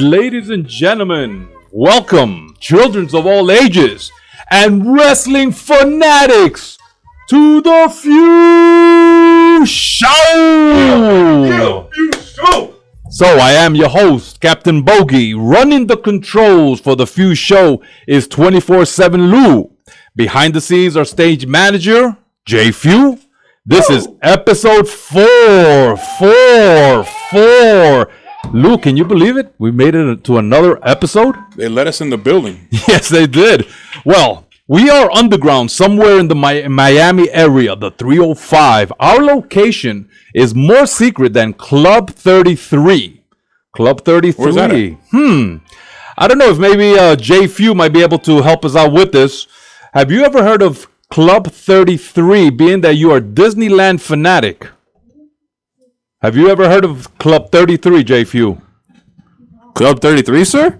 Ladies and gentlemen, welcome, children of all ages, and wrestling fanatics, to the F.E.W. Show! So I am your host, Captain Bogy. Running the controls for the F.E.W. Show is 24/7 Lou. Behind the scenes, our stage manager, JFEW. This is episode 4. Lou, can you believe it? We made it to another episode. They let us in the building. Yes, they did. Well, we are underground somewhere in the Miami area, the 305. Our location is more secret than Club 33. Club 33. Where's that at? I don't know if maybe JFEW might be able to help us out with this. Have you ever heard of Club 33, being that you are Disneyland fanatic? Have you ever heard of Club 33, JFEW? Club 33, sir?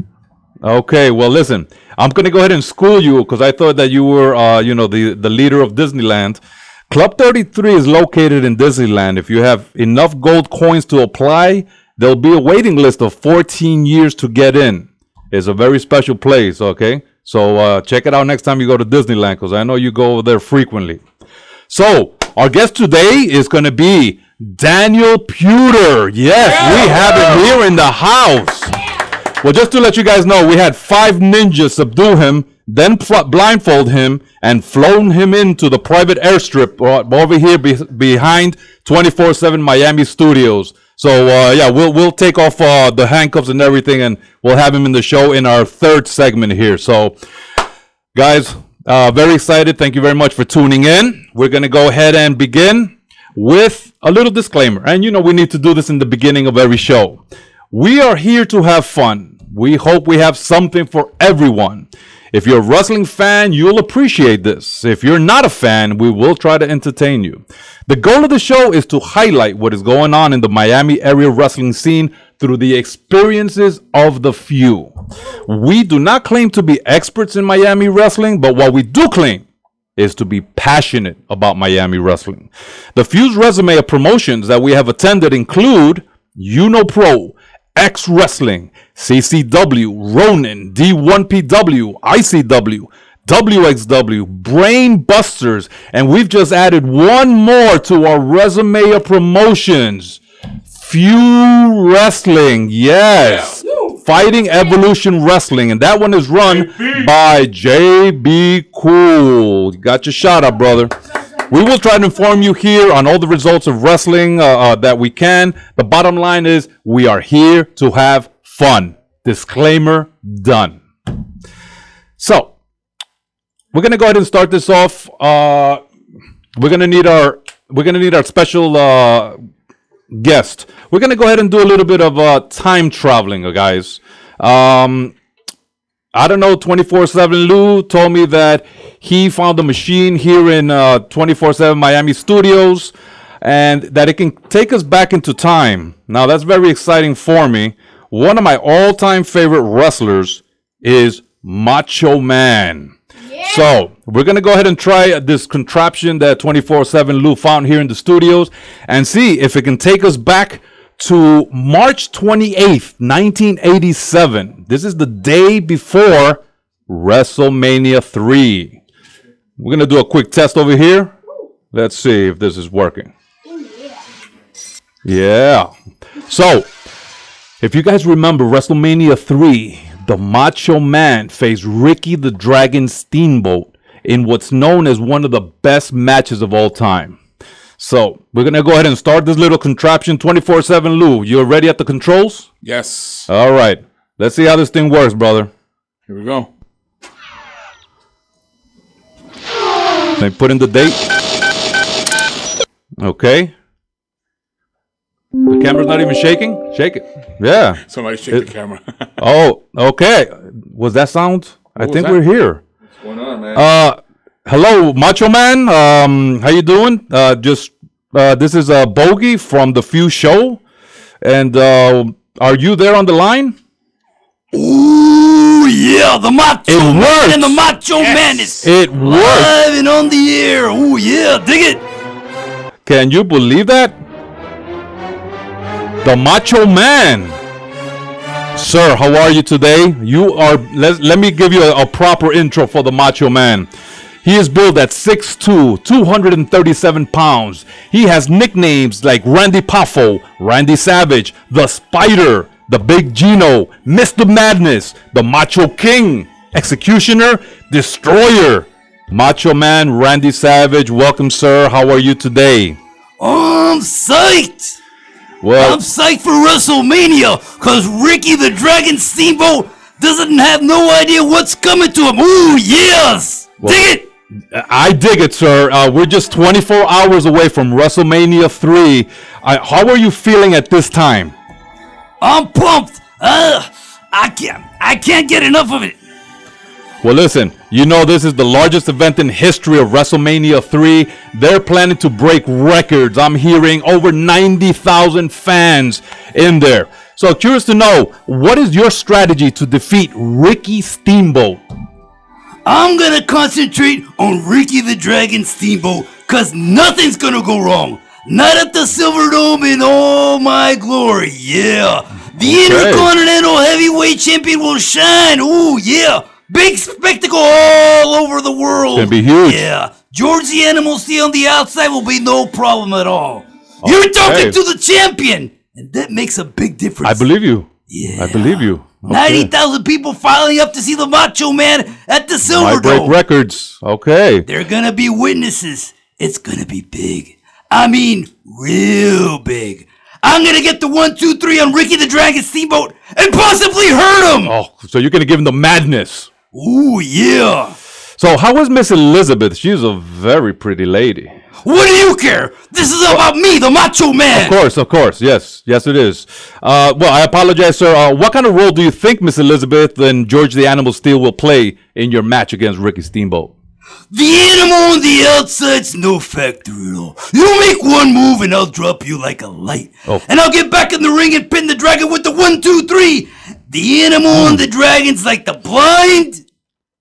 Okay, well, listen. I'm going to go ahead and school you because I thought that you were, the leader of Disneyland. Club 33 is located in Disneyland. If you have enough gold coins to apply, there'll be a waiting list of 14 years to get in. It's a very special place, okay? So check it out next time you go to Disneyland because I know you go over there frequently. So our guest today is going to be Daniel Puder. Yes, we have him here in the house. Well, just to let you guys know, we had 5 ninjas subdue him, then blindfold him, and flown him into the private airstrip over here behind 24/7 Miami Studios. So, yeah, we'll take off the handcuffs and everything, and we'll have him in the show in our 3rd segment here. So, guys, very excited. Thank you very much for tuning in. We're going to go ahead and begin with a little disclaimer. And, we need to do this in the beginning of every show. We are here to have fun. We hope we have something for everyone. If you're a wrestling fan, you'll appreciate this. If you're not a fan, we will try to entertain you. The goal of the show is to highlight what is going on in the Miami area wrestling scene through the experiences of the F.E.W. We do not claim to be experts in Miami wrestling, but what we do claim is to be passionate about Miami wrestling. The F.E.W.'s resume of promotions that we have attended include Pro, X Wrestling, CCW, Ronin, D1PW, ICW, WXW, Brain Busters, and we've just added one more to our resume of promotions. F.E.W. Wrestling, yes. Yeah. Fighting Evolution Wrestling, and that one is run by JB Cool. You got your shout out, brother. We will try to inform you here on all the results of wrestling that we can. The bottom line is we are here to have fun. Disclaimer done. So we're gonna go ahead and start this off. We're gonna need our special guest. We're gonna go ahead and do a little bit of time traveling, guys. I don't know, 24/7 Lou told me that he found a machine here in 24/7 Miami Studios and that it can take us back into time. Now, that's very exciting for me. One of my all-time favorite wrestlers is Macho Man. Yeah. So, we're going to go ahead and try this contraption that 24/7 Lou found here in the studios and see if it can take us back to March 28th, 1987. This is the day before WrestleMania 3. We're going to do a quick test over here. Let's see if this is working. Yeah. So, if you guys remember WrestleMania 3, the Macho Man faced Ricky the Dragon Steamboat in what's known as one of the best matches of all time. So, we're going to go ahead and start this little contraption. 24/7 Lou, you ready at the controls? Yes. All right. Let's see how this thing works, brother. Here we go. Let me put in the date. Okay. The camera's not even shaking? Shake it. Yeah. Somebody shake the camera. Oh, okay. Was that sound? I think we're here. What's going on, man? Hello, Macho Man. How you doing? This is Bogy from the F.E.W. Show. And are you there on the line? Ooh, yeah, the Macho Man and the Macho Man is It works. live and on the air. Ooh, yeah, dig it. Can you believe that? The Macho Man. Sir, how are you today? You are, let me give you a proper intro for the Macho Man. He is billed at 6'2", 237 pounds. He has nicknames like Randy Poffo, Randy Savage, The Spider, The Big Gino, Mr. Madness, The Macho King, Executioner, Destroyer. Macho Man Randy Savage, welcome, sir. How are you today? I'm psyched. Well, I'm psyched for WrestleMania because Ricky the Dragon Steamboat doesn't have no idea what's coming to him. Ooh, yes. Well, dig it. I dig it, sir. We're just 24 hours away from WrestleMania 3. How are you feeling at this time? I'm pumped. I can't get enough of it. Well, listen, you know this is the largest event in history of WrestleMania 3. They're planning to break records. I'm hearing over 90,000 fans in there. So curious to know, what is your strategy to defeat Ricky Steamboat? I'm going to concentrate on Ricky the Dragon Steamboat because nothing's going to go wrong. Not at the Silverdome in all my glory. Yeah. The Intercontinental Heavyweight Champion will shine. Ooh, yeah. Big spectacle all over the world. It's going to be huge. Yeah. George the Animal Steel on the outside will be no problem at all. You're talking to the champion. And that makes a big difference. I believe you. Yeah. I believe you. Okay. 90,000 people filing up to see the Macho Man at the Silverdome. Break records. Okay. They're going to be witnesses. It's going to be big. I mean, real big. I'm going to get the 1, 2, 3 on Ricky the Dragon Steamboat and possibly hurt him. Oh, so you're going to give him the madness. Ooh, yeah. So how is Miss Elizabeth? She's a very pretty lady. What do you care? This is about me, the Macho Man. Of course. Yes, it is. Well, I apologize, sir. What kind of role do you think Miss Elizabeth and George the Animal Steel will play in your match against Ricky Steamboat? The animal on the outside's no factor at all. You make one move and I'll drop you like a light. Oh. And I'll get back in the ring and pin the dragon with the 1, 2, 3. The animal on the dragon's like the blind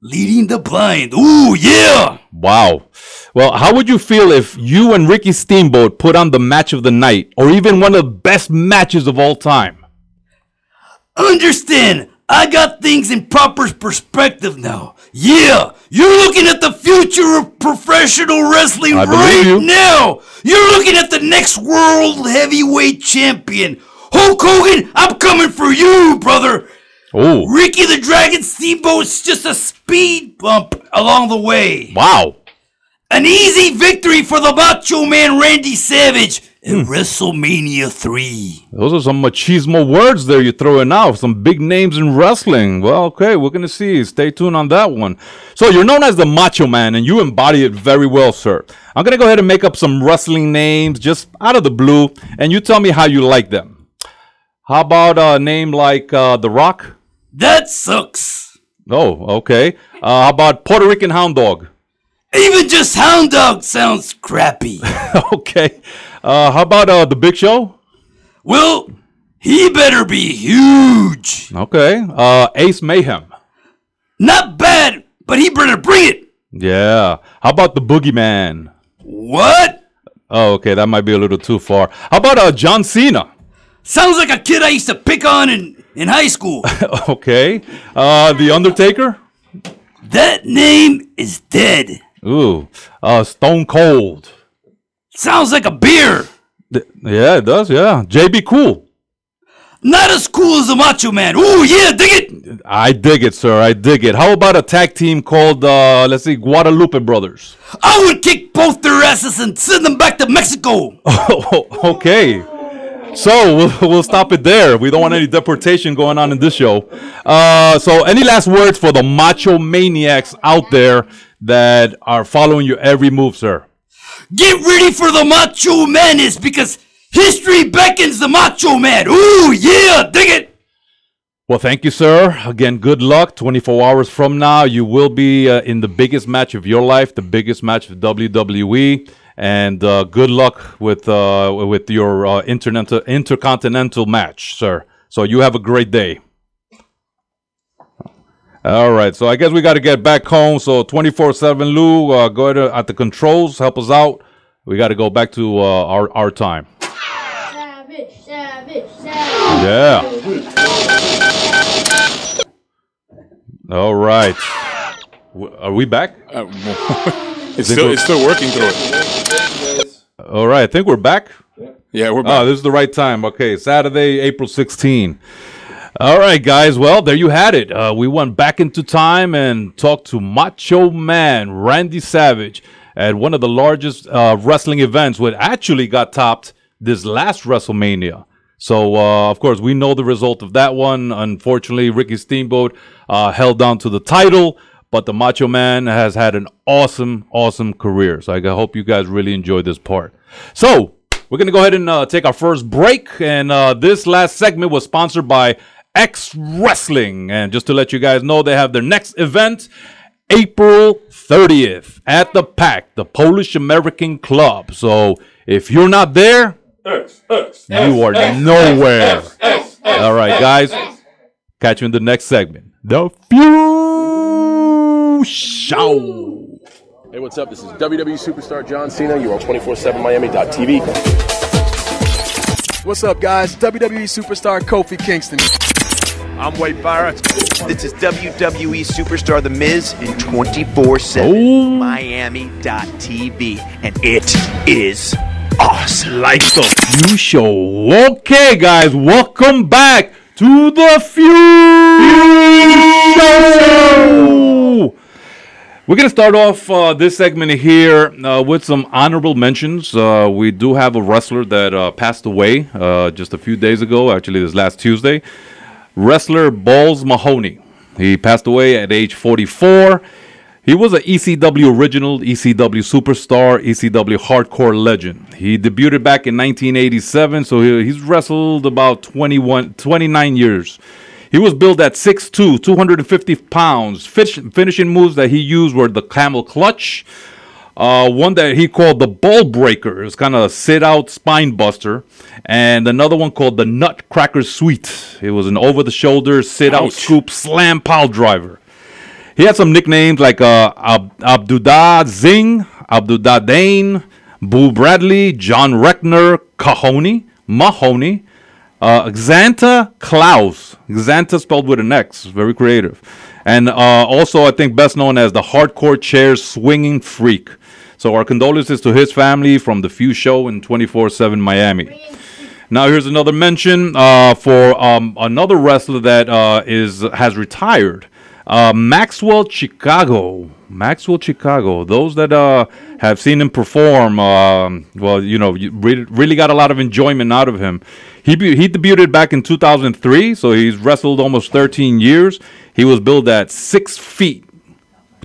leading the blind. Ooh, yeah. Wow. Well, how would you feel if you and Ricky Steamboat put on the match of the night, or even one of the best matches of all time? Understand, I got things in proper perspective now. Yeah, you're looking at the future of professional wrestling right now. You're looking at the next world heavyweight champion. Hulk Hogan, I'm coming for you, brother. Oh. Ricky the Dragon Steamboat's just a speed bump along the way. Wow. An easy victory for the Macho Man Randy Savage in WrestleMania 3. Those are some machismo words there you're throwing out. Some big names in wrestling. Well, okay, we're going to see. Stay tuned on that one. So you're known as the Macho Man, and you embody it very well, sir. I'm going to go ahead and make up some wrestling names just out of the blue, and you tell me how you like them. How about a name like The Rock? That sucks. Oh, okay. How about Puerto Rican Hound Dog? Even just Hound Dog sounds crappy. Okay. How about The Big Show? Well, he better be huge. Okay. Ace Mayhem. Not bad, but he better bring it. Yeah. How about the Boogeyman? What? Oh, okay. That might be a little too far. How about John Cena? Sounds like a kid I used to pick on in high school. Okay. The Undertaker? That name is dead. Ooh. Stone Cold. Sounds like a beer. Yeah, it does. Yeah. JB Cool. Not as cool as the Macho Man. Ooh, yeah, dig it. I dig it, sir. I dig it. How about a tag team called, let's see, Guadalupe Brothers? I would kick both their asses and send them back to Mexico. Oh, okay. So we'll stop it there. We don't want any deportation going on in this show. So any last words for the Macho Maniacs out there that are following your every move, sir? Get ready for the Macho Madness because history beckons the Macho Man. Ooh, yeah, dig it. Well, thank you, sir. Again, good luck. 24 hours from now, you will be in the biggest match of your life, the biggest match of WWE. And good luck with your intercontinental match, sir. So you have a great day. All right. So I guess we got to get back home. So 24/7, Lou, go ahead at the controls. Help us out. We got to go back to our time. Savage. Yeah. All right. Are we back? It's still working through it. All right. I think we're back. Yeah, we're back. Oh, this is the right time. Okay. Saturday, April 16. All right, guys. Well, there you had it. We went back into time and talked to Macho Man Randy Savage at one of the largest wrestling events, which actually got topped this last WrestleMania. So, of course, we know the result of that one. Unfortunately, Ricky Steamboat held on to the title, but the Macho Man has had an awesome, awesome career. So I hope you guys really enjoyed this part. So we're going to go ahead and take our first break. And this last segment was sponsored by X Wrestling. And just to let you guys know, they have their next event April 30th at the PAC, the Polish American Club. So if you're not there, you are nowhere. All right, guys. Catch you in the next segment. The Few Show. Hey, what's up? This is WWE superstar John Cena. You are on 247miami.tv. What's up, guys? WWE superstar Kofi Kingston. I'm Wade Barrett. This is WWE superstar The Miz in 247miami.tv. And it is awesome. Like the Few Show. Okay, guys, welcome back to the Few Show. We're going to start off this segment here with some honorable mentions. We do have a wrestler that passed away just a few days ago, actually this last Tuesday. Wrestler Balls Mahoney. He passed away at age 44. He was an ECW original, ECW superstar, ECW hardcore legend. He debuted back in 1987, so he's wrestled about 29 years. He was billed at 6'2", 250 pounds. Finishing moves that he used were the camel clutch, one that he called the ball breaker. It was kind of a sit-out spine buster. And another one called the Nutcracker Sweet. It was an over-the-shoulder sit-out scoop slam pile driver. He had some nicknames like Abdudah Zing, Abdudah Dane, Boo Bradley, John Reckner, Mahoney, Xanta Klaus. Xanta spelled with an X. Very creative. And also, I think, best known as the Hardcore Chair Swinging Freak. So our condolences to his family from the Few Show in 247 Miami. Now, here's another mention for another wrestler that has retired. Maxwell Chicago. Those that have seen him perform, well, you know, you really got a lot of enjoyment out of him. He debuted back in 2003, so he's wrestled almost 13 years. He was billed at 6 feet,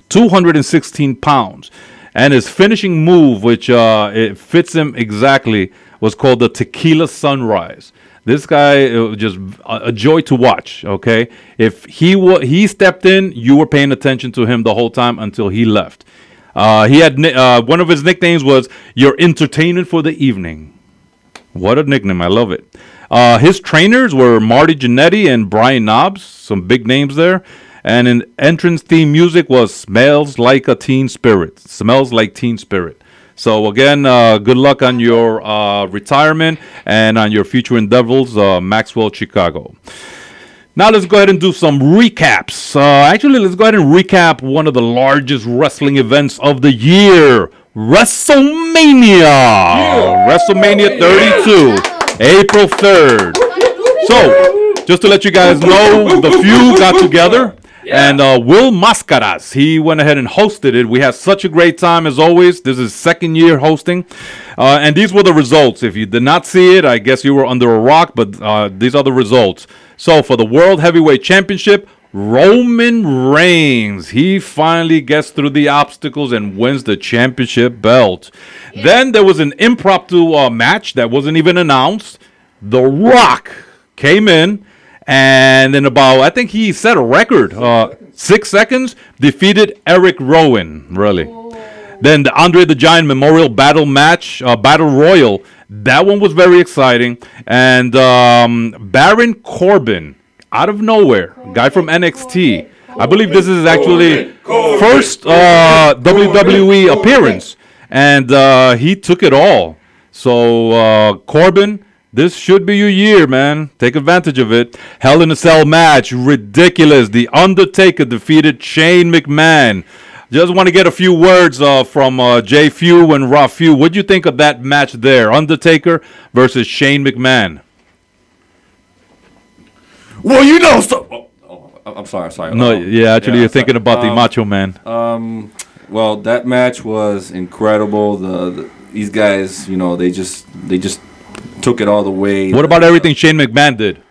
216 pounds. And his finishing move, which it fits him exactly, was called the Tequila Sunrise. This guy was just a joy to watch, okay? If he stepped in, you were paying attention to him the whole time until he left. He had one of his nicknames was "Your Entertainment for the Evening." What a nickname. I love it. His trainers were Marty Jannetty and Brian Knobbs, some big names there. And an entrance theme music was Smells Like Teen Spirit. Smells Like Teen Spirit. So again, good luck on your retirement and on your future endeavors, Maxwell Chicago. Now let's go ahead and do some recaps. Actually, let's go ahead and recap one of the largest wrestling events of the year, WrestleMania. Yeah. WrestleMania 32, April 3rd. So, just to let you guys know, the Few got together. Yeah. And Will Mascaras, he went ahead and hosted it. We had such a great time as always. This is second year hosting. And these were the results. If you did not see it, I guess you were under a rock, but these are the results. So for the World Heavyweight Championship, Roman Reigns, he finally gets through the obstacles and wins the championship belt. Yeah. Then there was an impromptu match that wasn't even announced. The Rock came in. And in about, I think he set a record, 6 seconds, defeated Eric Rowan, really. Oh. Then the Andre the Giant Memorial Battle match, Battle Royal, that one was very exciting. And Baron Corbin, out of nowhere, guy from NXT. I believe this is actually first WWE appearance. And he took it all. So Corbin This should be your year, man. Take advantage of it. Hell in a Cell match. Ridiculous. The Undertaker defeated Shane McMahon. Just want to get a few words from JFEW and RAFEW. What do you think of that match there? Undertaker versus Shane McMahon. Well, you know, I'm sorry. No, yeah, actually, you're thinking about the Macho Man. Well, that match was incredible. These guys, you know, they just took it all the way. What about everything Shane McMahon did?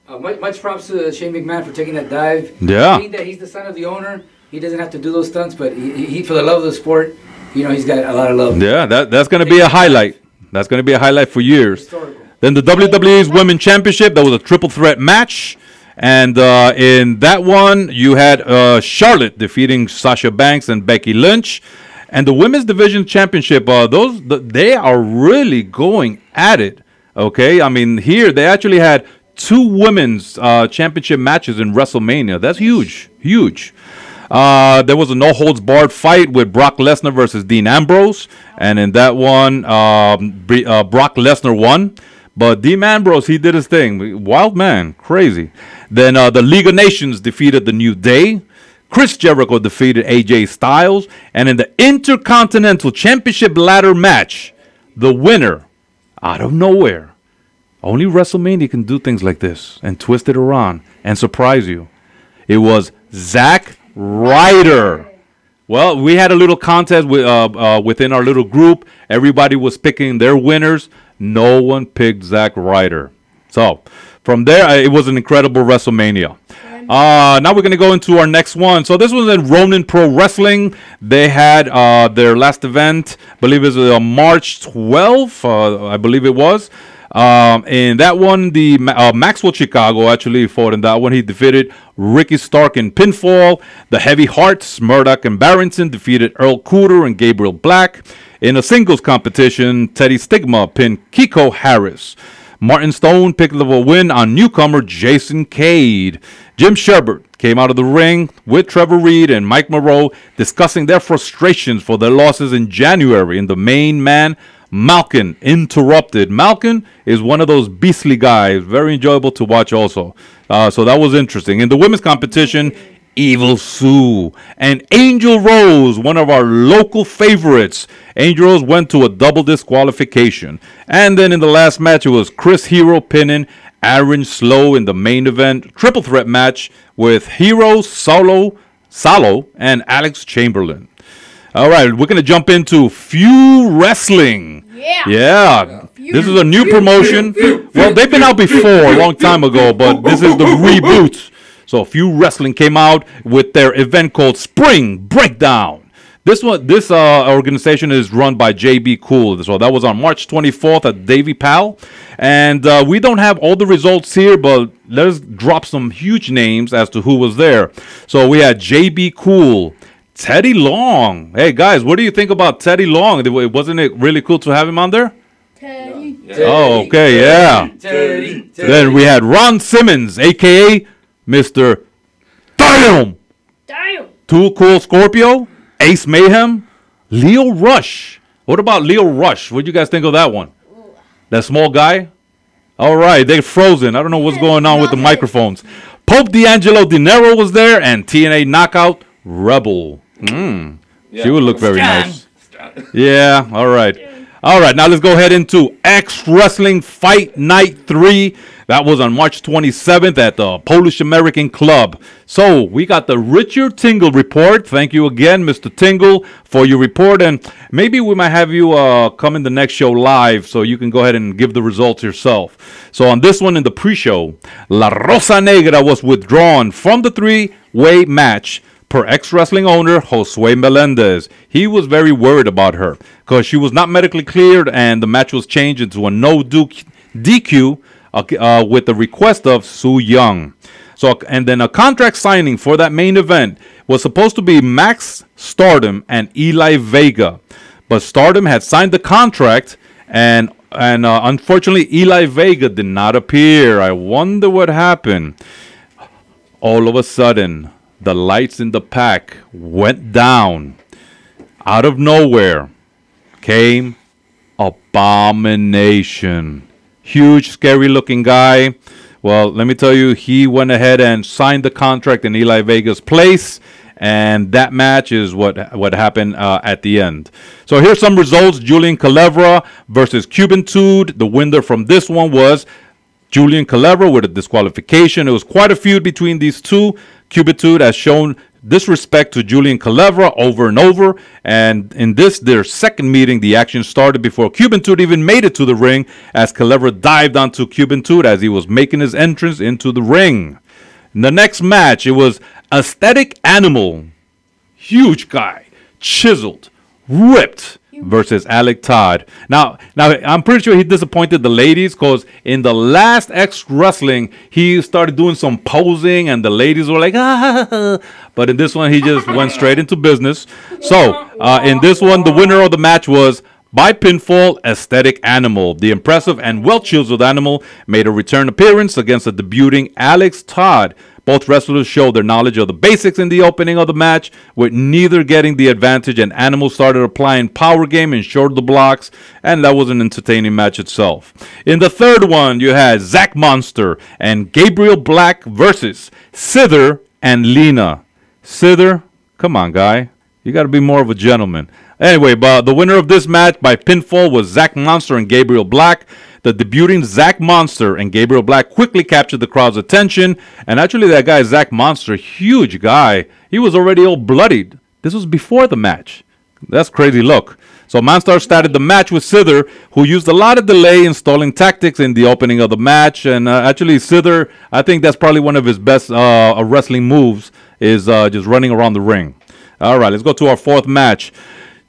Much props to Shane McMahon for taking that dive. Yeah. Being that he's the son of the owner, he doesn't have to do those stunts, but he for the love of the sport, you know, he's got a lot of love. Yeah, that's going to be a highlight. That's going to be a highlight for years. Historical. Then the WWE's Women's Championship, that was a triple threat match. And in that one, you had Charlotte defeating Sasha Banks and Becky Lynch. And the Women's Division Championship, they are really going at it. Okay, I mean, here they actually had 2 women's championship matches in WrestleMania. That's huge, huge. There was a no-holds-barred fight with Brock Lesnar versus Dean Ambrose. And in that one, Brock Lesnar won. But Dean Ambrose, he did his thing. Wild man, crazy. Then the League of Nations defeated the New Day. Chris Jericho defeated AJ Styles. And in the Intercontinental Championship ladder match, the winner, out of nowhere, only WrestleMania can do things like this and twist it around and surprise you. It was Zack Ryder. Well, we had a little contest within our little group. Everybody was picking their winners. No one picked Zack Ryder. So, from there, it was an incredible WrestleMania. Now we're going to go into our next one. So, this was in Ronin Pro Wrestling. They had their last event, I believe it was March 12th, I believe it was. In that one, the Maxwell Chicago actually fought in that one. He defeated Ricky Stark in pinfall. The Heavy Hearts, Murdoch and Barrington, defeated Earl Cooter and Gabriel Black. In a singles competition, Teddy Stigma pinned Kiko Harris. Martin Stone picked up a win on newcomer Jason Cade. Jim Sherbert came out of the ring with Trevor Reed and Mike Moreau discussing their frustrations for their losses in January. In the main man, Malkin interrupted. Malkin is one of those beastly guys. Very enjoyable to watch also. So that was interesting. In the women's competition, Evil Sue and Angel Rose, one of our local favorites. Angel Rose went to a double disqualification. And then in the last match, it was Chris Hero pinning Aaron Slow in the main event. Triple threat match with Hero, Salo, and Alex Chamberlain. All right, we're going to jump into Few Wrestling. Yeah. This is a new promotion. Well, they've been out before a long time ago, but this is the reboot. So Few Wrestling came out with their event called Spring Breakdown. This organization is run by JB Cool. So that was on March 24th at Davy Pal. And we don't have all the results here, but let's drop some huge names as to who was there. So we had JB Cool, Teddy Long. Hey, guys, what do you think about Teddy Long? Wasn't it really cool to have him on there? Teddy. Oh, okay, yeah. Teddy. Then we had Ron Simmons, a.k.a. Mr. Damn. Too Cool Scorpio, Ace Mayhem, Leo Rush. What about Leo Rush? What do you guys think of that one? That small guy? All right, they're frozen. I don't know what's going on with the microphones. Pope D'Angelo De Niro was there, and TNA Knockout Rebel. She would look very nice. Yeah, all right. All right, now let's go ahead into X Wrestling Fight Night 3. That was on March 27th at the Polish American Club. So we got the Richard Tingle report. Thank you again, Mr. Tingle, for your report. And maybe we might have you come in the next show live so you can go ahead and give the results yourself. So on this one in the pre-show, La Rosa Negra was withdrawn from the three-way match per ex-wrestling owner Josue Melendez. He was very worried about her because she was not medically cleared and the match was changed into a no DQ with the request of Su Yung. So, and then a contract signing for that main event was supposed to be Max Stardom and Eli Vega. But Stardom had signed the contract and unfortunately Eli Vega did not appear. I wonder what happened. All of a sudden, the lights in the pack went down. Out of nowhere came Abomination. huge, scary-looking guy. Well, let me tell you, he went ahead and signed the contract in Eli Vega's place, and that match is what happened at the end. So here's some results. Julian Culebra versus Cuban Tude. The winner from this one was Julian Culebra with a disqualification. It was quite a feud between these two. Cuban Tude has shown disrespect to Julian Culebra over and over, and in their second meeting, the action started before Cuban Tude even made it to the ring, as Culebra dived onto Cuban Tude as he was making his entrance into the ring. In the next match, it was Aesthetic Animal, huge guy, chiseled, ripped, versus Alec Todd. Now I'm pretty sure he disappointed the ladies, because in the last X Wrestling he started doing some posing and the ladies were like, ah, but in this one he just went straight into business. So in this one, the winner of the match was by pinfall, Aesthetic Animal. The impressive and well-chiseled Animal made a return appearance against the debuting Alex Todd. Both wrestlers showed their knowledge of the basics in the opening of the match, with neither getting the advantage, and Animal started applying power game and shorted the blocks, and that was an entertaining match itself. In the third one, you had Zach Monster and Gabriel Black versus Sither and Lena. Sither, come on, guy. You got to be more of a gentleman. Anyway, but the winner of this match by pinfall was Zach Monster and Gabriel Black. The debuting Zach Monster and Gabriel Black quickly captured the crowd's attention. And actually, that guy, Zach Monster, huge guy. He was already all bloodied. This was before the match. That's crazy look. So Monster started the match with Sither, who used a lot of delay in stalling tactics in the opening of the match. And actually, Sither, I think that's probably one of his best wrestling moves, is just running around the ring. All right, let's go to our fourth match.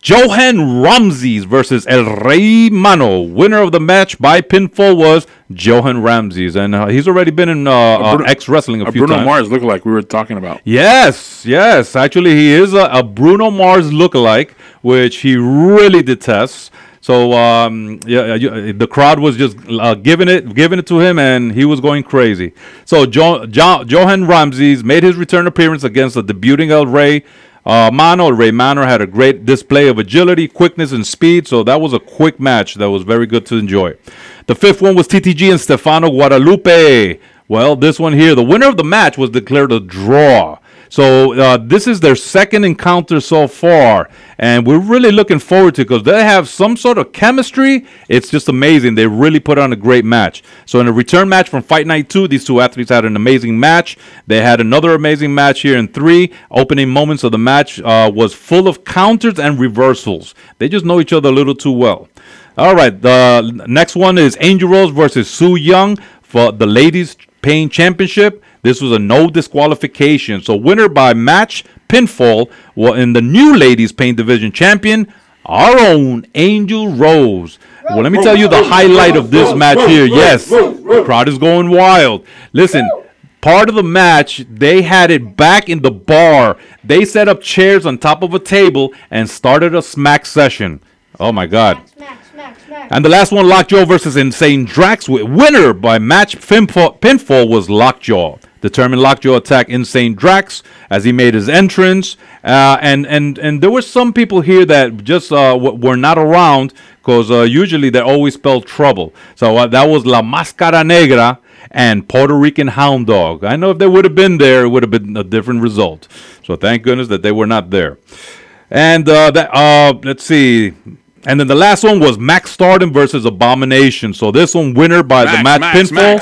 Johan Ramses versus El Rey Mano. Winner of the match by pinfall was Johan Ramses, and he's already been in X Wrestling a few Bruno times. Mars lookalike we were talking about. Yes. Actually, he is a Bruno Mars lookalike, which he really detests. So the crowd was just giving it to him, and he was going crazy. So Johan Ramses made his return appearance against the debuting El Rey Mano. Rey Mano had a great display of agility, quickness, and speed, so that was a quick match that was very good to enjoy. The fifth one was TTG and Stefano Guadalupe. Well, this one here, the winner of the match was declared a draw. So this is their second encounter so far, and we're really looking forward to it because they have some sort of chemistry. It's just amazing. They really put on a great match. So in a return match from Fight Night 2, these two athletes had an amazing match. They had another amazing match here in 3. Opening moments of the match was full of counters and reversals. They just know each other a little too well. All right, the next one is Angel Rose versus Su Yung for the Ladies Pain Championship. This was a no disqualification. So winner by match pinfall, well, in the new Ladies Pain Division champion, our own Angel Rose. Well, let me tell you the highlight of this match here. Yes, the crowd is going wild. Listen, part of the match, they had it back in the bar. They set up chairs on top of a table and started a smack session. Oh, my God. And the last one, Lockjaw versus Insane Drax. Winner by match pinfall was Lockjaw. Determined Lockjaw attacked Insane Drax as he made his entrance. And there were some people here that just were not around because usually they always spell trouble. So that was La Máscara Negra and Puerto Rican Hound Dog. I know if they would have been there, it would have been a different result. So thank goodness that they were not there. And let's see. And then the last one was Max Stardom versus Abomination. So this one, winner by the match pinfall,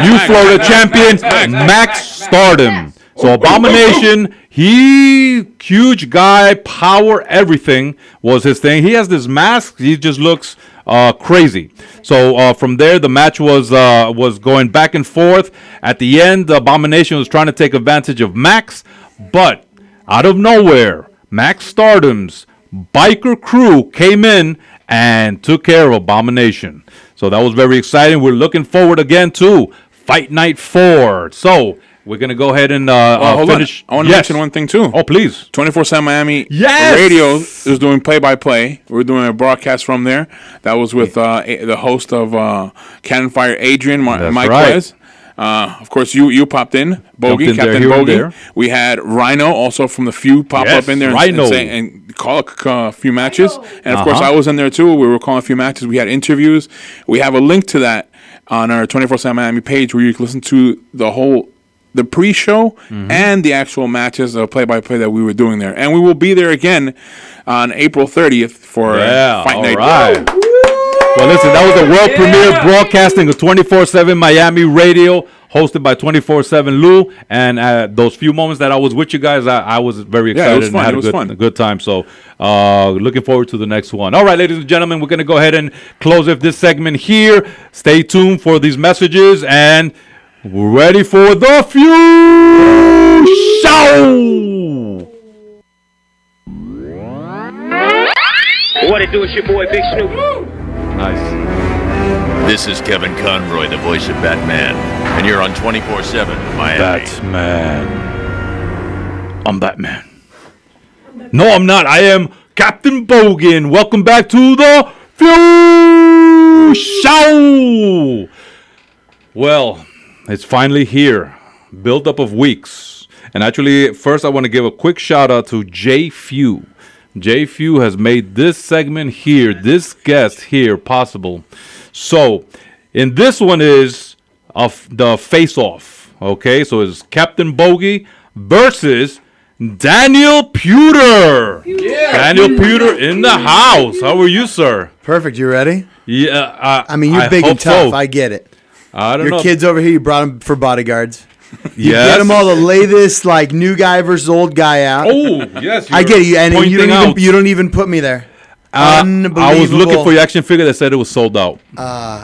New Florida champion, Max Stardom. So Abomination, huge guy, power, everything was his thing. He has this mask. He just looks crazy. So from there, the match was going back and forth. At the end, the Abomination was trying to take advantage of Max, but out of nowhere, Max Stardom's biker crew came in and took care of Abomination. So that was very exciting. We're looking forward again to Fight Night 4. So we're going to go ahead and finish. I want to mention one thing too. Oh, please. 24/7 Miami Yes! Radio is doing play-by-play. We're doing a broadcast from there. That was with the host of Cannon Fire, Adrian Mike Quez. Of course, you popped in, Bogy, Captain Bogy. We had Rhino also from the Few pop up in there and call a few matches. And of course, I was in there too. We were calling a few matches. We had interviews. We have a link to that on our 24/7 Miami page, where you can listen to the pre-show and the actual matches of play-by-play that we were doing there. And we will be there again on April 30th for Fight Night. Right. Well, listen, that was the world premiere broadcasting of 24/7 Miami Radio, hosted by 24/7 Lou. And those few moments that I was with you guys, I was very excited. It was fun. And had a good time. So looking forward to the next one. All right, ladies and gentlemen, we're going to go ahead and close up this segment here. Stay tuned for these messages, and we're ready for the Few Show. What it do? It's your boy Big Snoop. Nice. This is Kevin Conroy, the voice of Batman, and you're on 24/7 Miami. Batman. I'm Batman. No, I'm not. I am Captain Bogy, and welcome back to the Few Show. Well, it's finally here. Build up of weeks. And actually, first I want to give a quick shout out to JFEW. JFEW has made this segment here, this guest here, possible. So, in this one is the face-off. Okay, so it's Captain Bogy versus Daniel Puder. Yeah. Daniel Puder in the house. How are you, sir? Perfect. You ready? Yeah. I mean, you're big and tough. So. I get it. I don't know. Your kids over here, you brought them for bodyguards. You Yes. get them all the latest, like, new guy versus old guy out. Oh, yes. I get it. And you don't even put me there. Unbelievable. I was looking for your action figure that said it was sold out.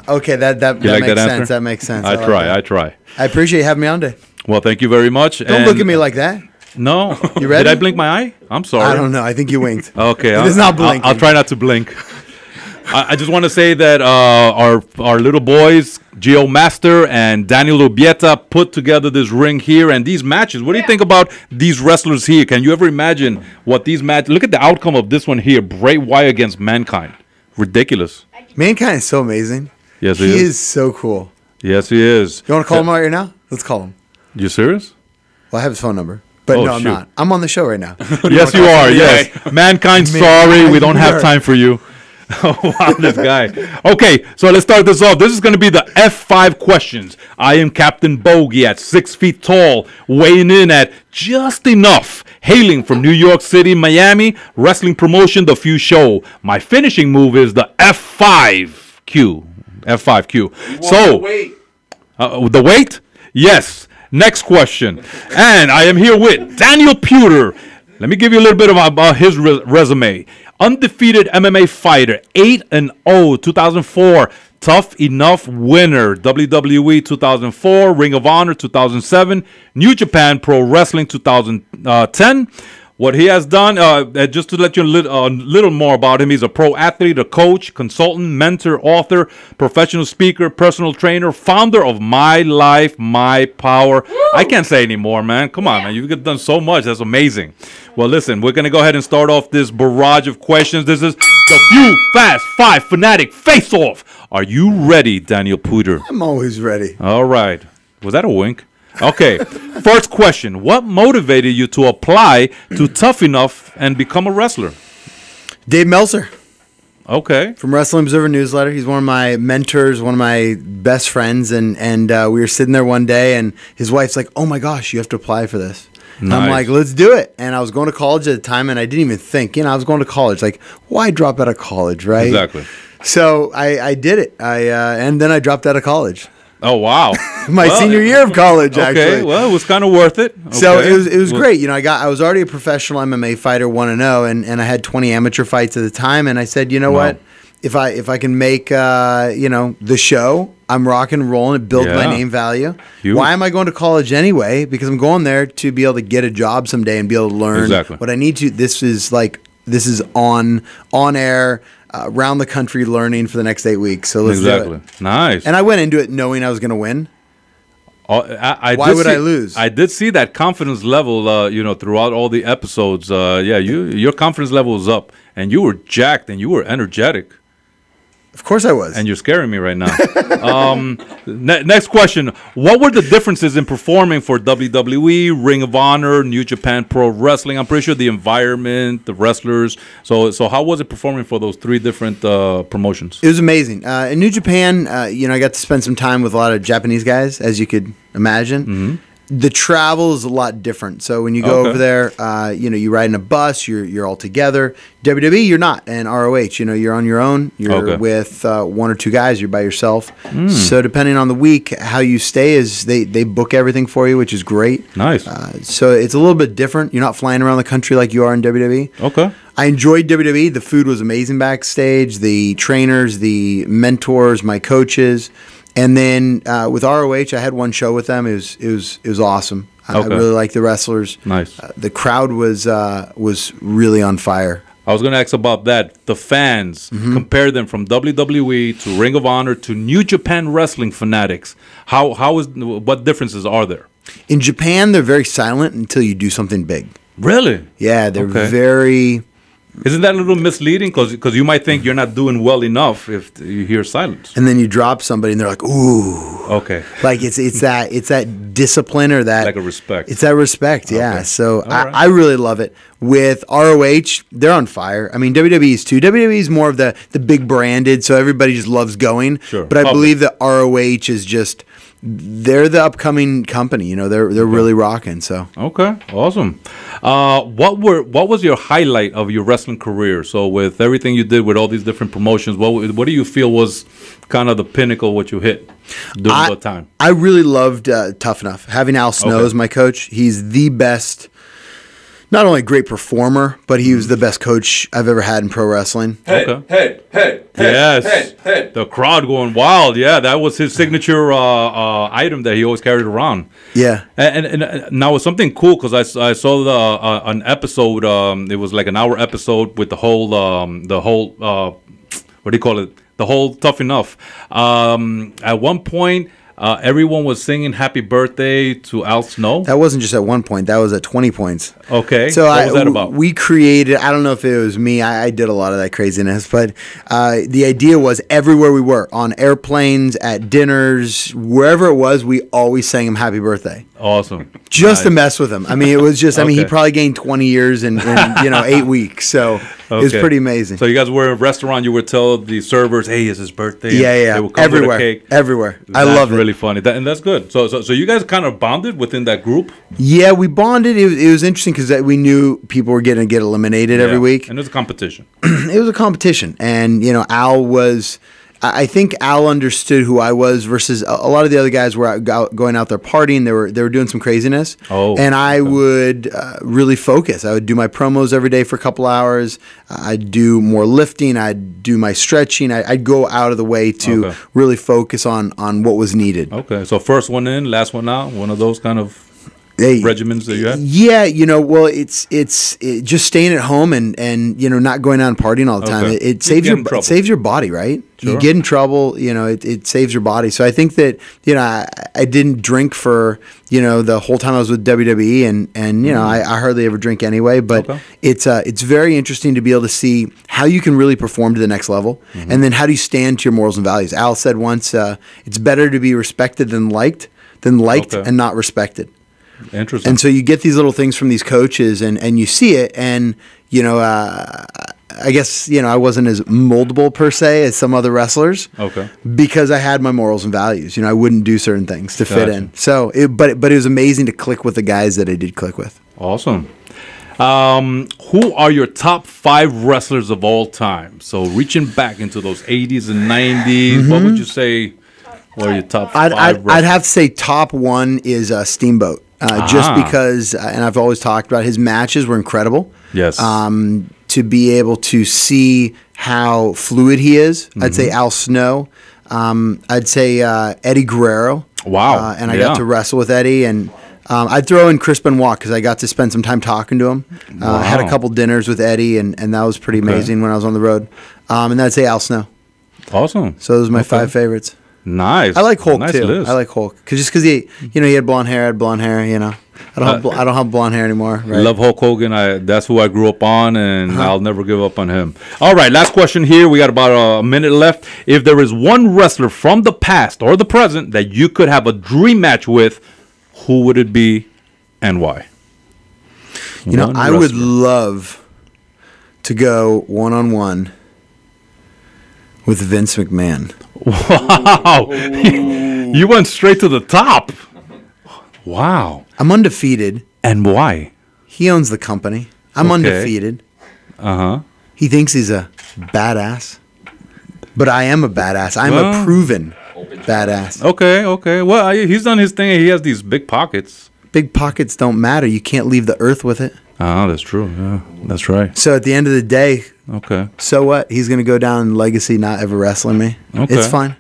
Okay, that like makes that sense. answer? That makes sense. I try. I appreciate you having me on today. Well, thank you very much. Don't look at me like that. No. You ready? Did I blink my eye? I'm sorry. I don't know. I think you winked. Okay. It's not blinking. I'll try not to blink. I just want to say that our little boys, GIOMASTER and Daniel Lubieta, put together this ring here and these matches. What do you think about these wrestlers here? Can you ever imagine what these matches... Look at the outcome of this one here. Bray Wyatt against Mankind. Ridiculous. Mankind is so amazing. Yes, he is so cool. Yes, he is. You want to call him right now? Let's call him. You serious? Well, I have his phone number. But no, I'm not. I'm on the show right now. Yes, you are. Yes. Mankind, sorry. We don't have time for you. Oh, wow, this guy. Okay, so let's start this off. This is going to be the F5 questions. I am Captain Bogy at 6 feet tall, weighing in at just enough. Hailing from New York City, Miami, wrestling promotion, The Few Show. My finishing move is the F5Q. F5Q. So, the weight? Yes. Next question. And I am here with Daniel Puder. Let me give you a little bit about his resume. Undefeated MMA fighter, 8-0, 2004, Tough Enough winner, WWE 2004, Ring of Honor 2007, New Japan Pro Wrestling 2010. What he has done, just to let you a little more about him, he's a pro athlete, a coach, consultant, mentor, author, professional speaker, personal trainer, founder of My Life, My Power. Woo! I can't say anymore, man. Come on, man. You've done so much. That's amazing. Well, listen, we're going to go ahead and start off this barrage of questions. This is the Few Fast 5 Fanatic Face-Off. Are you ready, Daniel Puder? I'm always ready. All right. Was that a wink? Okay, first question. What motivated you to apply to Tough Enough and become a wrestler? Dave Meltzer. Okay. From Wrestling Observer Newsletter. He's one of my mentors, one of my best friends. And we were sitting there one day, and his wife's like, oh, my gosh, you have to apply for this. Nice. I'm like, let's do it. And I was going to college at the time, and I didn't even think. I was going to college. Like, why drop out of college, right? Exactly. So I did it. And then I dropped out of college. Oh, wow. My senior year of college, actually. Okay, well, it was kind of worth it. Okay. So it was great. I was already a professional MMA fighter, 1-0, and I had 20 amateur fights at the time. And I said, you know what? If I can make the show, I'm rock and rolling, it builds my name value. Huge. Why am I going to college anyway? Because I'm going there to be able to get a job someday and be able to learn what I need to. This is on air. Around the country learning for the next 8 weeks. So let's do it. Nice. And I went into it knowing I was going to win. Why would I lose? I did see that confidence level, throughout all the episodes. Your confidence level was up, and you were jacked, and you were energetic. Of course I was. And you're scaring me right now. Next question. What were the differences in performing for WWE, Ring of Honor, New Japan Pro Wrestling? I'm pretty sure the environment, the wrestlers. So how was it performing for those three different promotions? It was amazing. In New Japan, I got to spend some time with a lot of Japanese guys, as you could imagine. Mm-hmm. The travel is a lot different. So when you go over there, you ride in a bus, you're all together. WWE, you're not. And ROH, you're on your own. You're with one or two guys. You're by yourself. So depending on the week, how you stay is they book everything for you, which is great. Nice. So it's a little bit different. You're not flying around the country like you are in WWE. Okay. I enjoyed WWE. The food was amazing backstage. The trainers, the mentors, my coaches. And then with ROH, I had one show with them. It was awesome. I really liked the wrestlers. Nice. The crowd was really on fire. I was going to ask about that. The fans, compare them from WWE to Ring of Honor to New Japan Wrestling Fanatics. What differences are there? In Japan, they're very silent until you do something big. Really? Yeah, they're very... Isn't that a little misleading? Because you might think you're not doing well enough if you hear silence. And then you drop somebody and they're like, ooh. Okay. Like it's that discipline or that... Like a respect. It's that respect, yeah. Okay. So I really love it. With ROH, they're on fire. I mean, WWE's too. WWE's more of the big branded, so everybody just loves going. Sure. But I believe that ROH is just... They're the upcoming company, they're really rocking. So okay, awesome. What was your highlight of your wrestling career? So with everything you did with all these different promotions, what do you feel was kind of the pinnacle what you hit during that time? I really loved Tough Enough. Having Al Snow as my coach, he's the best. Not only a great performer, but he was the best coach I've ever had in pro wrestling. Hey. Yes. Hey. The crowd going wild. Yeah, that was his signature item that he always carried around. Yeah. And now it's something cool because I saw an episode. It was like an hour episode with the whole what do you call it? The whole Tough Enough. At one point, everyone was singing "Happy Birthday" to Al Snow. That wasn't just at one point. That was at 20 points. Okay. So what was that about? We created. I don't know if it was me. I did a lot of that craziness, but the idea was everywhere we were, on airplanes, at dinners, wherever it was, we always sang him "Happy Birthday." Awesome. Just to mess with him. I mean, it was just. I mean, he probably gained 20 years in 8 weeks. So it was pretty amazing. So you guys were in a restaurant. You would tell the servers, "Hey, it's his birthday." Yeah. They would come everywhere. with a cake. Everywhere. I love it. Really funny. And that's good. So you guys kind of bonded within that group? Yeah, we bonded. It was interesting because we knew people were going to get eliminated every week. And it was a competition. It was a competition. And, Al was... I think Al understood who I was versus a lot of the other guys were going out there partying. They were doing some craziness. And I would really focus. I would do my promos every day for a couple hours. I'd do more lifting. I'd do my stretching. I'd go out of the way to really focus on what was needed. Okay. So first one in, last one out, one of those kind of regimens that you had? Yeah, well, it's just staying at home and not going out and partying all the time. It saves your body, right? Sure. You get in trouble, it saves your body. So I think that I didn't drink for the whole time I was with WWE, and I hardly ever drink anyway. But it's very interesting to be able to see how you can really perform to the next level, and then how do you stand to your morals and values. Al said once, it's better to be respected than liked and not respected. Interesting. And so you get these little things from these coaches, and you see it, and I guess I wasn't as moldable per se as some other wrestlers. Okay. Because I had my morals and values. I wouldn't do certain things to fit in. So, but it was amazing to click with the guys that I did click with. Awesome. Who are your top 5 wrestlers of all time? So reaching back into those 80s and 90s, what would you say were your top 5 wrestlers? I'd have to say top 1 is Steamboat. Just because, and I've always talked about, his matches were incredible. Yes. To be able to see how fluid he is, I'd say Al Snow. I'd say Eddie Guerrero. Wow. And I got to wrestle with Eddie. And I'd throw in Chris Benoit because I got to spend some time talking to him. I had a couple dinners with Eddie, and that was pretty amazing when I was on the road. And I'd say Al Snow. Awesome. So those are my 5 favorites. Nice. I like Hulk nice too. List. I like Hulk because he had blonde hair. I had blonde hair. I don't have blonde hair anymore. Right? Love Hulk Hogan. That's who I grew up on, and I'll never give up on him. All right, last question here. We got about a minute left. If there is one wrestler from the past or the present that you could have a dream match with, who would it be and why? You know, I would love to go one-on-one with Vince McMahon. Wow. You went straight to the top. Wow. I'm undefeated. And why? He owns the company. I'm undefeated. Uh-huh. He thinks he's a badass. But I am a badass. I'm a proven badass. Okay. Well, he's done his thing. He has these big pockets. Big pockets don't matter. You can't leave the earth with it. Oh, that's true. Yeah, that's right. So at the end of the day, so what? He's going to go down in legacy not ever wrestling me. Okay. It's fine.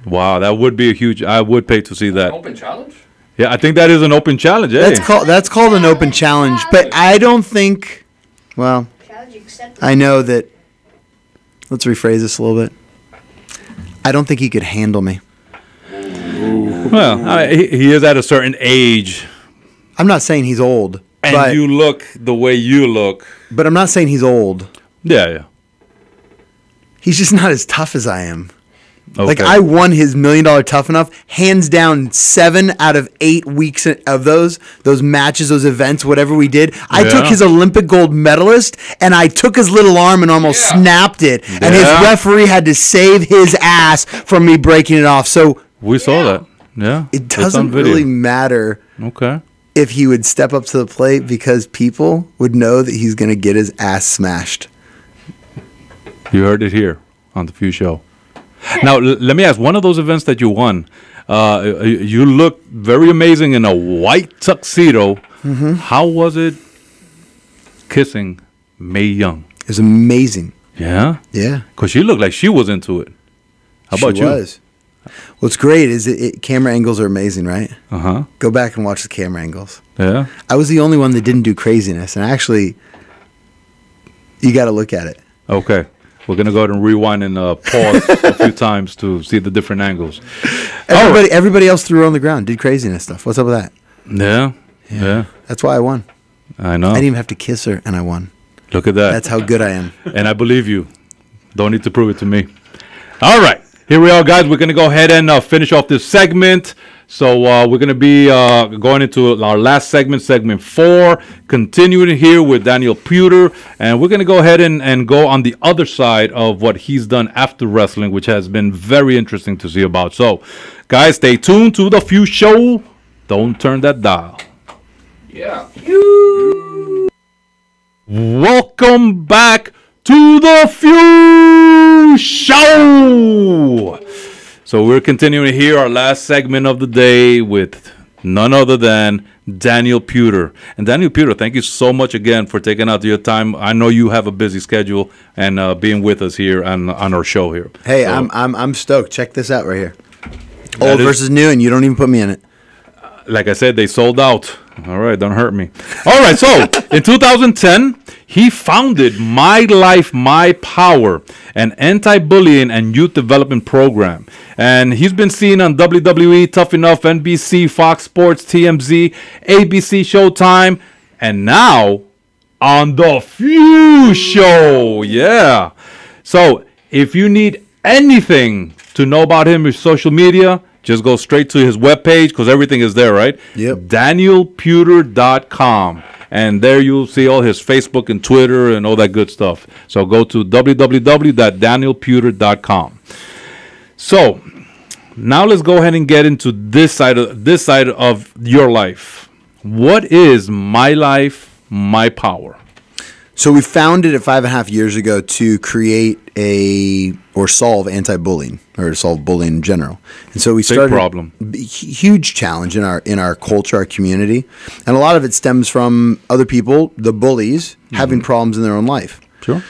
Wow, that would be a huge... I would pay to see that. Open challenge? Yeah, I think that is an open challenge. That's called an open challenge. But I don't think... Well, I know that... Let's rephrase this a little bit. I don't think he could handle me. Well, he is at a certain age. I'm not saying he's old. And you look the way you look. But I'm not saying he's old. Yeah. He's just not as tough as I am. Okay. Like, I won his $1 Million Tough Enough. Hands down, 7 out of 8 weeks of those matches, those events, whatever we did. I took his Olympic gold medalist, and I took his little arm and almost snapped it. Yeah. And his referee had to save his ass from me breaking it off. So we saw that. Yeah. It doesn't really matter if he would step up to the plate, because people would know that he's going to get his ass smashed. You heard it here on the Few Show. Now, let me ask, one of those events that you won, you looked very amazing in a white tuxedo. Mm-hmm. How was it kissing Mae Young? It was amazing. Yeah? Yeah. Because she looked like she was into it. How about you? She was. What's great is camera angles are amazing, right? Uh-huh. Go back and watch the camera angles. Yeah. I was the only one that didn't do craziness. And actually, you got to look at it. Okay. We're going to go ahead and rewind and pause a few times to see the different angles. Everybody else threw her on the ground, did craziness stuff. What's up with that? Yeah. That's why I won. I know. I didn't even have to kiss her, and I won. Look at that. That's how good I am. And I believe you. Don't need to prove it to me. All right. Here we are, guys. We're going to go ahead and finish off this segment. So we're going to be going into our last segment, segment 4, continuing here with Daniel Puder. And we're going to go ahead and go on the other side of what he's done after wrestling, which has been very interesting to see about. So, guys, stay tuned to The Few Show. Don't turn that dial. Yeah. Welcome back to The Few Show. So we're continuing here, our last segment of the day with none other than Daniel Puder. And Daniel Puder, thank you so much again for taking out your time. I know you have a busy schedule and being with us here on our show here. Hey, so, I'm stoked. Check this out right here. Old versus new, and you don't even put me in it. Like I said, they sold out. All right, don't hurt me. All right, so in 2010, he founded mylifemypower, an anti-bullying and youth development program. And he's been seen on WWE, Tough Enough, NBC, Fox Sports, TMZ, ABC, Showtime, and now on The Few Show. Yeah. So if you need anything to know about him, his social media, just go straight to his webpage because everything is there, right? Yep. DanielPuder.com. And there you'll see all his Facebook and Twitter and all that good stuff. So go to www.danielpuder.com. So now let's go ahead and get into this side of your life. What is My Life, My Power? So we founded it 5.5 years ago to create solve anti-bullying, or to solve bullying in general. And so we started problem, huge challenge in our culture, our community, and a lot of it stems from other people, the bullies, having problems in their own life. Sure.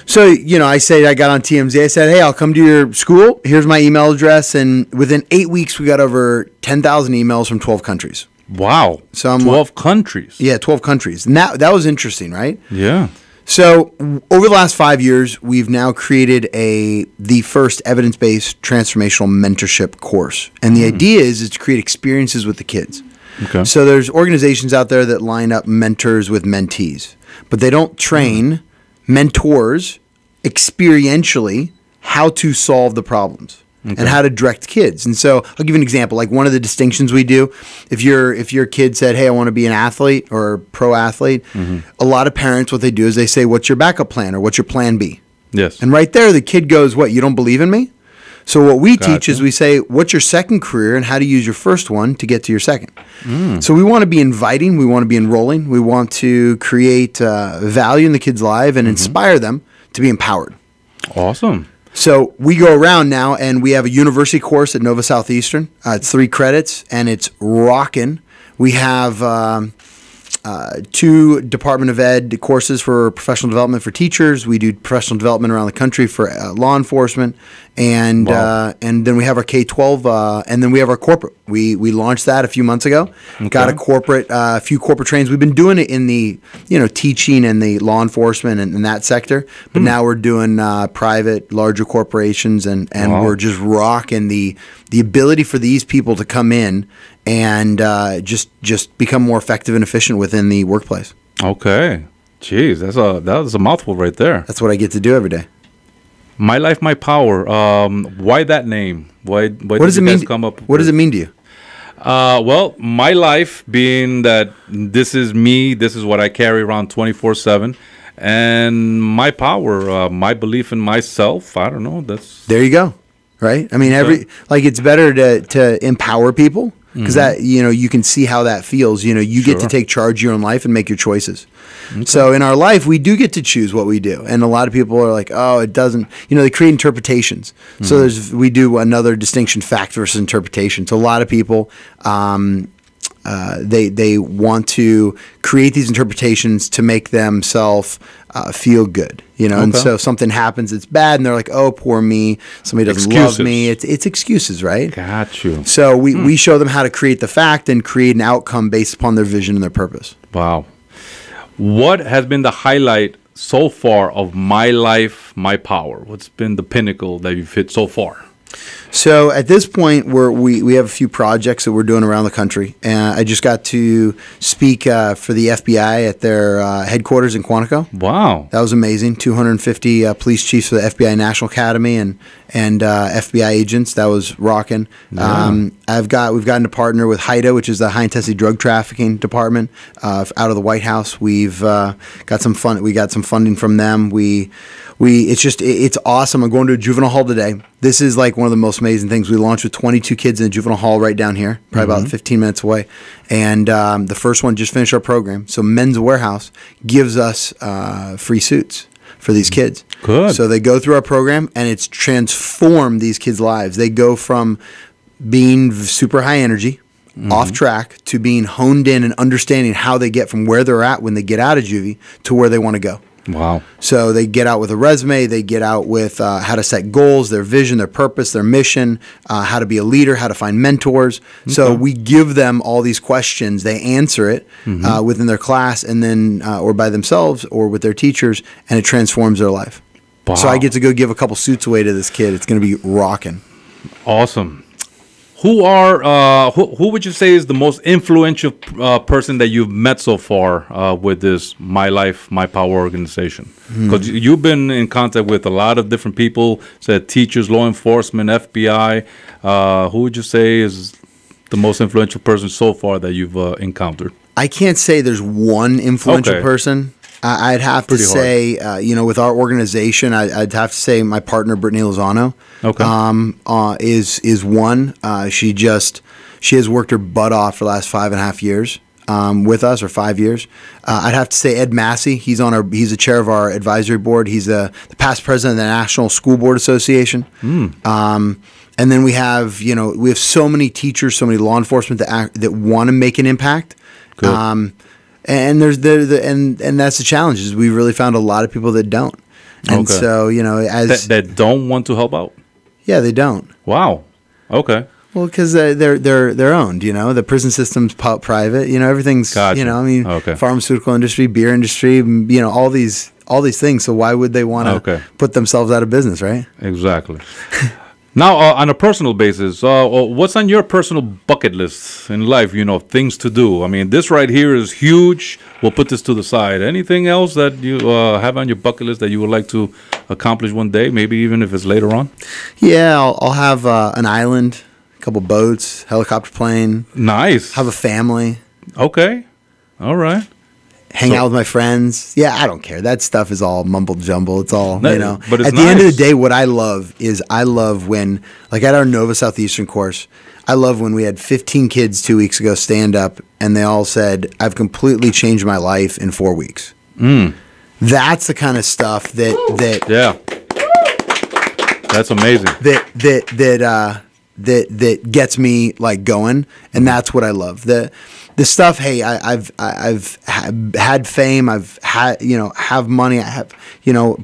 So, I got on TMZ. I said, hey, I'll come to your school. Here's my email address. And within 8 weeks, we got over 10,000 emails from 12 countries. Wow. So 12 countries. Yeah, 12 countries. And that was interesting, right? Yeah. So over the last 5 years, we've now created the first evidence-based transformational mentorship course. And the idea is to create experiences with the kids. Okay. So there's organizations out there that line up mentors with mentees, but they don't train mentors experientially how to solve the problems. Okay. And how to direct kids. And so I'll give you an example. Like one of the distinctions we do, if your kid said, hey, I want to be an athlete or a pro athlete, a lot of parents, what they do is they say, what's your backup plan or what's your plan B? Yes. And right there, the kid goes, what, you don't believe in me? So what we teach is we say, what's your second career and how to use your first one to get to your second? So we want to be inviting. We want to be enrolling. We want to create value in the kid's life and inspire them to be empowered. Awesome. So we go around now, and we have a university course at Nova Southeastern. It's 3 credits, and it's rocking. We have 2 Department of Ed courses for professional development for teachers. We do professional development around the country for law enforcement, and then we have our K-12, and then we have our corporate. We launched that a few months ago. Okay. Got a few corporate trains. We've been doing it in the teaching and the law enforcement and that sector, but now we're doing private, larger corporations, and we're just rocking the ability for these people to come in and just become more effective and efficient within the workplace. Okay. Jeez, that's a mouthful right there. That's what I get to do every day. My Life, My Power. Why that name? Why what does it mean? What does it mean to you? Well, my life being that this is me, this is what I carry around 24/7, and my power, my belief in myself. I don't know. There you go. Right? I mean, it's better to empower people because that you can see how that feels. You get to take charge of your own life and make your choices. Okay. So in our life, we do get to choose what we do, and a lot of people are like, "Oh, it doesn't." They create interpretations. So we do another distinction: fact versus interpretation. So a lot of people. They want to create these interpretations to make themselves feel good, And so if something happens that's bad, and they're like, "Oh, poor me, somebody doesn't love me." It's excuses, right? Got you. So we show them how to create the fact and create an outcome based upon their vision and their purpose. Wow. What has been the highlight so far of My Life, My Power? What's been the pinnacle that you've hit so far? So at this point, we have a few projects that we're doing around the country. And I just got to speak for the FBI at their headquarters in Quantico. Wow. That was amazing. 250 police chiefs for the FBI National Academy and FBI agents. That was rocking. Yeah. We've gotten to partner with HIDA, which is the High Intensity Drug Trafficking Department out of the White House. We've got some fun. We got some funding from them. It's awesome. I'm going to a juvenile hall today. This is like one of the most amazing things. We launched with 22 kids in a juvenile hall right down here, probably about 15 minutes away. And the first one just finished our program. So Men's Warehouse gives us free suits for these kids. Good. So they go through our program, and it's transformed these kids' lives. They go from being super high energy, off track, to being honed in and understanding how they get from where they're at when they get out of juvie to where they want to go. Wow. So they get out with a resume, they get out with how to set goals, their vision, their purpose, their mission, how to be a leader, how to find mentors. Okay. So we give them all these questions. They answer it within their class and then or by themselves or with their teachers, and it transforms their life. Wow. So I get to go give a couple suits away to this kid. It's going to be rocking. Awesome. Who would you say is the most influential person that you've met so far with this My Life, My Power organization? Because you've been in contact with a lot of different people, said teachers, law enforcement, FBI. Who would you say is the most influential person so far that you've encountered? I can't say there's one influential person. I'd have to say, with our organization, I'd have to say my partner, Brittany Lozano, is one. She has worked her butt off for the last 5.5 years with us, or 5 years. I'd have to say Ed Massey. He's the chair of our advisory board. He's the past president of the National School Board Association. And then we have so many teachers, so many law enforcement that want to make an impact. Good. And and that's the challenge. Is we really found a lot of people that don't, and so that don't want to help out. Yeah, they don't. Wow. Okay. Well, because they're owned. The prison system's private. Everything's. Gotcha. Pharmaceutical industry, beer industry. All these things. So why would they want to put themselves out of business, right? Exactly. Now, on a personal basis, what's on your personal bucket list in life? You know, things to do. I mean, this right here is huge. We'll put this to the side. Anything else that you have on your bucket list that you would like to accomplish one day, maybe even if it's later on? Yeah, I'll have an island, a couple boats, helicopter plane. Nice. Have a family. Okay. All right. Hang out with my friends. Yeah, I don't care. That stuff is all mumble jumble. It's all, you know. But it's at the end of the day, what I love is when, like at our Nova Southeastern course, I love when we had 15 kids 2 weeks ago stand up and they all said, I've completely changed my life in 4 weeks. That's the kind of stuff that yeah. That's amazing. That gets me like going, and that's what I love. The stuff. Hey, I've had fame. I've had have money. I have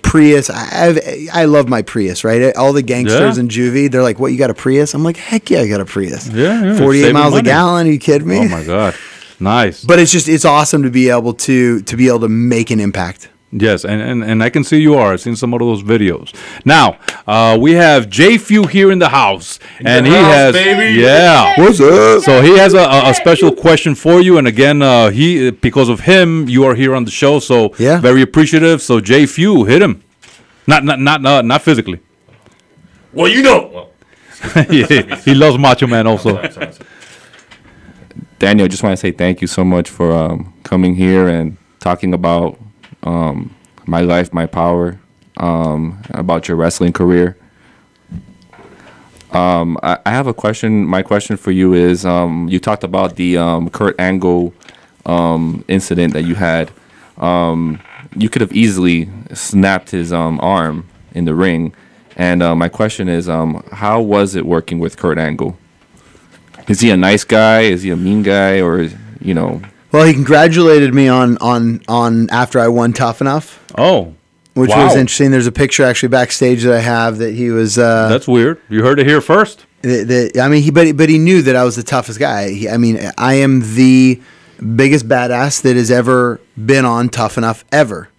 Prius. I love my Prius. Right. All the gangsters in juvie, they're like, "What? You got a Prius?" I'm like, "Heck yeah, I got a Prius." Yeah. 48 miles a gallon. Are you kidding me? Oh my God, nice. But it's awesome to be able to make an impact. Yes, and I can see you are. I've seen some of those videos. Now, we have JFEW here in the house. And he has, baby. Yeah. What's up? So he has a special question for you. And again, because of him, you are here on the show. So yeah, very appreciative. So JFEW, hit him. Not physically. Well, you know. he loves Macho Man also. Daniel, I just want to say thank you so much for coming here and talking about my life, my power, about your wrestling career. I have a question. My question for you is, you talked about the Kurt Angle incident that you had. You could have easily snapped his arm in the ring. And my question is, how was it working with Kurt Angle? Is he a nice guy? Is he a mean guy? Or, Well, he congratulated me on after I won Tough Enough. Oh, which was interesting. There's a picture actually backstage that I have that he was. That's weird. You heard it here first. But he knew that I was the toughest guy. I am the biggest badass that has ever been on Tough Enough ever,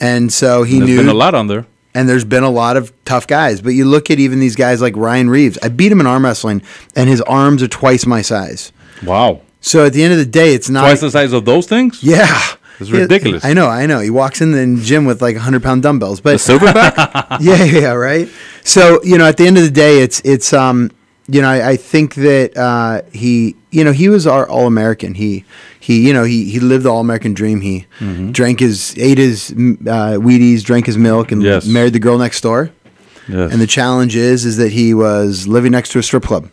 and so he knew. There's been a lot on there. And there's been a lot of tough guys. But you look at even these guys like Ryan Reeves. I beat him in arm wrestling, and his arms are twice my size. Wow. So at the end of the day, it's not twice the size of those things. Yeah, it's ridiculous. I know. He walks in the gym with like 100-pound dumbbells, but the silverback. yeah, right. So at the end of the day, it's I think that he was our All-American. He lived the All-American dream. He ate his Wheaties, drank his milk, and married the girl next door. Yes. And the challenge is that he was living next to a strip club.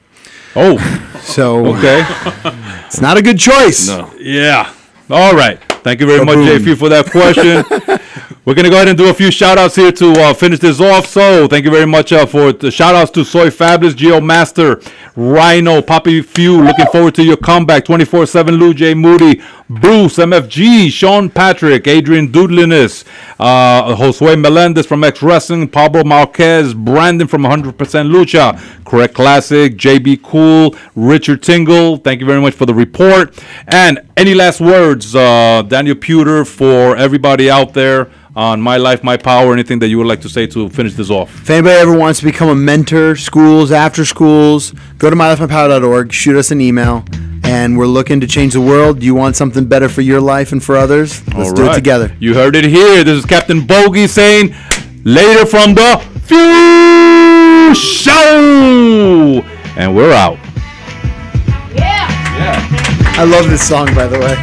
Oh, so okay. It's not a good choice. No. Yeah. All right. Thank you very much, JFEW, for that question. We're going to go ahead and do a few shout-outs here to finish this off. So thank you very much for the shout-outs to Soy Fabulous, GIOMASTER, Rhino, Poppy Few. Looking forward to your comeback. 24/7, Lou J. Moody, Bruce, MFG, Sean Patrick, Adrian Doodliness, Josue Melendez from X Wrestling, Pablo Marquez, Brandon from 100% Lucha, Correct Classic, JB Cool, Richard Tingle. Thank you very much for the report. And any last words, Daniel Puder, for everybody out there on My Life, My Power, anything that you would like to say to finish this off? If anybody ever wants to become a mentor, schools, after schools, go to mylifemypower.org, shoot us an email, and we're looking to change the world. Do you want something better for your life and for others? Let's do it together. You heard it here. This is Captain Bogy saying, later from the Few Show! And we're out. I love this song, by the way.